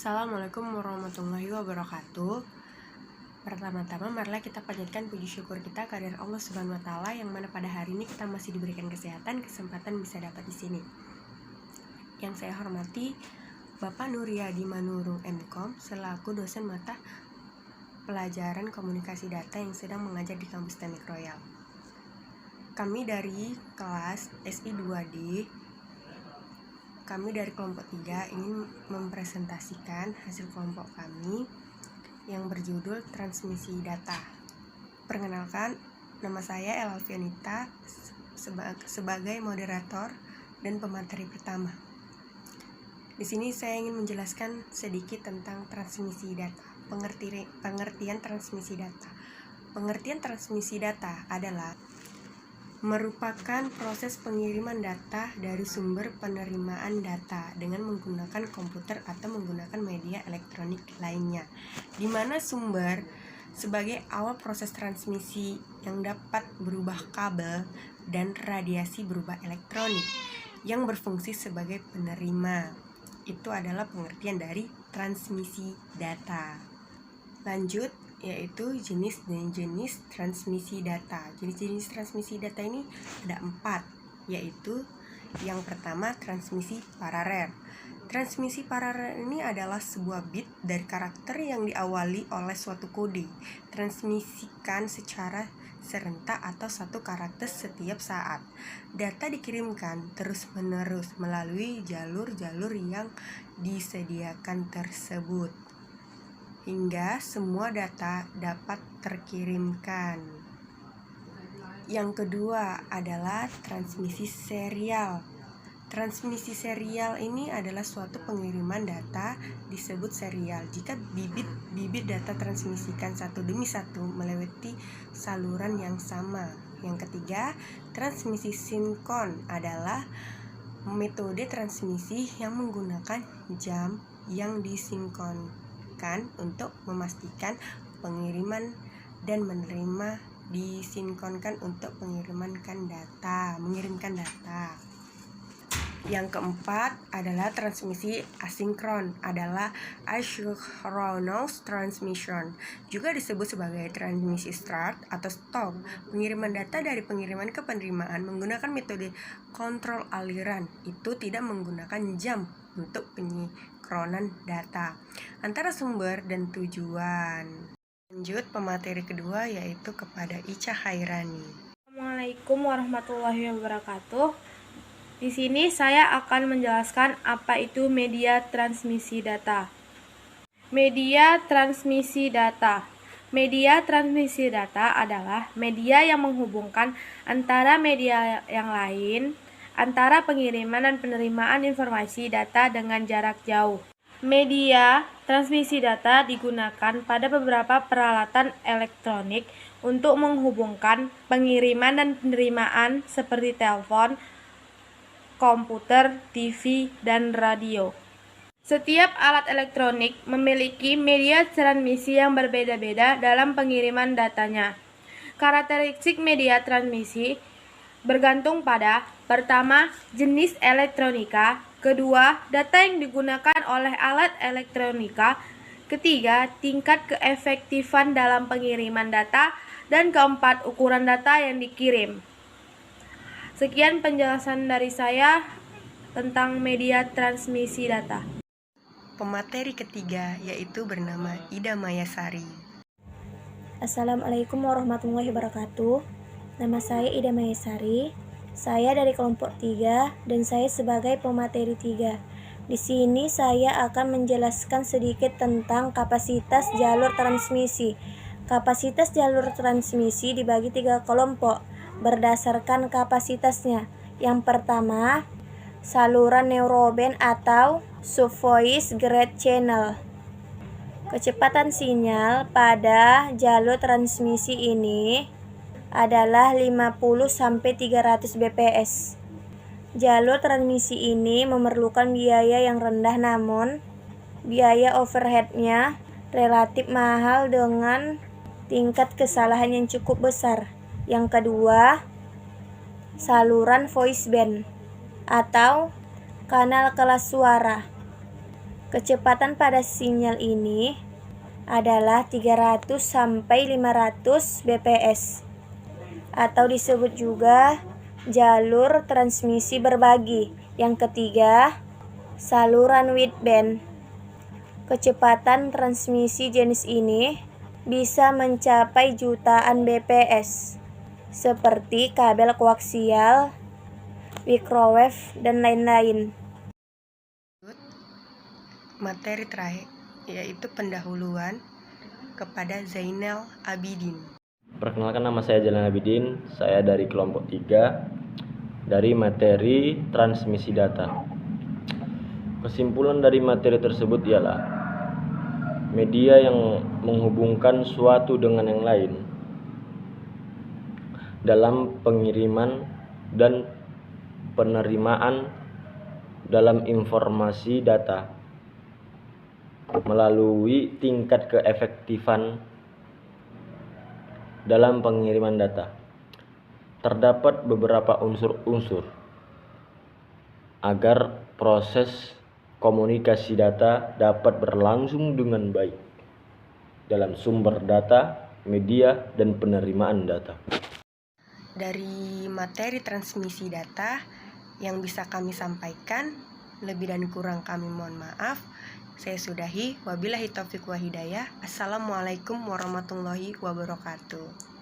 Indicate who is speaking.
Speaker 1: Assalamualaikum warahmatullahi wabarakatuh. Pertama-tama marilah kita panjatkan puji syukur kita kehadirat Allah Subhanahu wa taala yang mana pada hari ini kita masih diberikan kesehatan, kesempatan bisa dapat di sini. Yang saya hormati Bapak Nuryadi Manurung MKom selaku dosen mata pelajaran komunikasi data yang sedang mengajar di kampus Teknik Royal. Kami dari kelas SI2D, kami dari kelompok 3 ingin mempresentasikan hasil kelompok kami yang berjudul transmisi data. Perkenalkan, nama saya Ella Alfianita sebagai moderator dan pemateri pertama. Di sini saya ingin menjelaskan sedikit tentang transmisi data. Pengertian transmisi data. Pengertian transmisi data adalah merupakan proses pengiriman data dari sumber penerimaan data dengan menggunakan komputer atau menggunakan media elektronik lainnya, di mana sumber sebagai awal proses transmisi yang dapat berubah kabel dan radiasi berubah elektronik yang berfungsi sebagai penerima. Itu adalah pengertian dari transmisi data. Lanjut, yaitu jenis dan jenis transmisi data. Jenis transmisi data ini ada 4, yaitu yang pertama transmisi paralel. Transmisi paralel ini adalah sebuah bit dari karakter yang diawali oleh suatu kode, transmisikan secara serentak atau satu karakter setiap saat. Data dikirimkan terus-menerus melalui jalur-jalur yang disediakan tersebut, hingga semua data dapat terkirimkan. Yang kedua adalah transmisi serial. Transmisi serial ini adalah suatu pengiriman data disebut serial jika bibit data transmisikan satu demi satu melewati saluran yang sama. Yang ketiga, transmisi sinkron adalah metode transmisi yang menggunakan jam yang disinkronkan untuk memastikan pengiriman dan menerima disinkronkan untuk mengirimkan data. Yang keempat adalah transmisi asinkron, adalah asynchronous transmission, juga disebut sebagai transmisi start atau stop. Pengiriman data dari pengiriman ke penerimaan menggunakan metode kontrol aliran, itu tidak menggunakan jam untuk penyinkronan data antara sumber dan tujuan. Lanjut, pemateri kedua yaitu kepada Ica Hairani.
Speaker 2: Assalamualaikum warahmatullahi wabarakatuh. Di sini saya akan menjelaskan apa itu media transmisi data. Media transmisi data. Media transmisi data adalah media yang menghubungkan antara media yang lain, antara pengiriman dan penerimaan informasi data dengan jarak jauh. Media transmisi data digunakan pada beberapa peralatan elektronik untuk menghubungkan pengiriman dan penerimaan seperti telepon, komputer, TV, dan radio. Setiap alat elektronik memiliki media transmisi yang berbeda-beda dalam pengiriman datanya. Karakteristik media transmisi bergantung pada: pertama, jenis elektronika; kedua, data yang digunakan oleh alat elektronika; ketiga, tingkat keefektifan dalam pengiriman data; dan keempat, ukuran data yang dikirim. Sekian penjelasan dari saya tentang media transmisi data.
Speaker 1: Pemateri ketiga yaitu bernama Ida Mayasari.
Speaker 3: Assalamualaikum warahmatullahi wabarakatuh. Nama saya Ida Mayasari. Saya dari kelompok 3 dan saya sebagai pemateri 3. Di sini saya akan menjelaskan sedikit tentang kapasitas jalur transmisi. Kapasitas jalur transmisi dibagi 3 kelompok berdasarkan kapasitasnya. Yang pertama, saluran neuroband atau sub-voice grade channel. Kecepatan sinyal pada jalur transmisi ini adalah 50-300 bps. Jalur transmisi ini memerlukan biaya yang rendah, namun biaya overheadnya relatif mahal dengan tingkat kesalahan yang cukup besar. Yang kedua, saluran voice band atau kanal kelas suara. Kecepatan pada sinyal ini adalah 300 sampai 500 bps atau disebut juga jalur transmisi berbagi. Yang ketiga, saluran wideband. Kecepatan transmisi jenis ini bisa mencapai jutaan bps seperti kabel koaksial, microwave, dan lain-lain.
Speaker 1: Materi terakhir yaitu pendahuluan kepada Zainal Abidin.
Speaker 4: Perkenalkan, nama saya Zainal Abidin, saya dari kelompok 3 dari materi transmisi data. Kesimpulan dari materi tersebut ialah media yang menghubungkan suatu dengan yang lain dalam pengiriman dan penerimaan dalam informasi data melalui tingkat keefektifan dalam pengiriman data. Terdapat beberapa unsur-unsur agar proses komunikasi data dapat berlangsung dengan baik dalam sumber data, media, dan penerimaan data.
Speaker 1: Dari materi transmisi data yang bisa kami sampaikan, lebih dan kurang kami mohon maaf. Saya sudahi. Wabillahi taufiq wa hidayah. Assalamualaikum warahmatullahi wabarakatuh.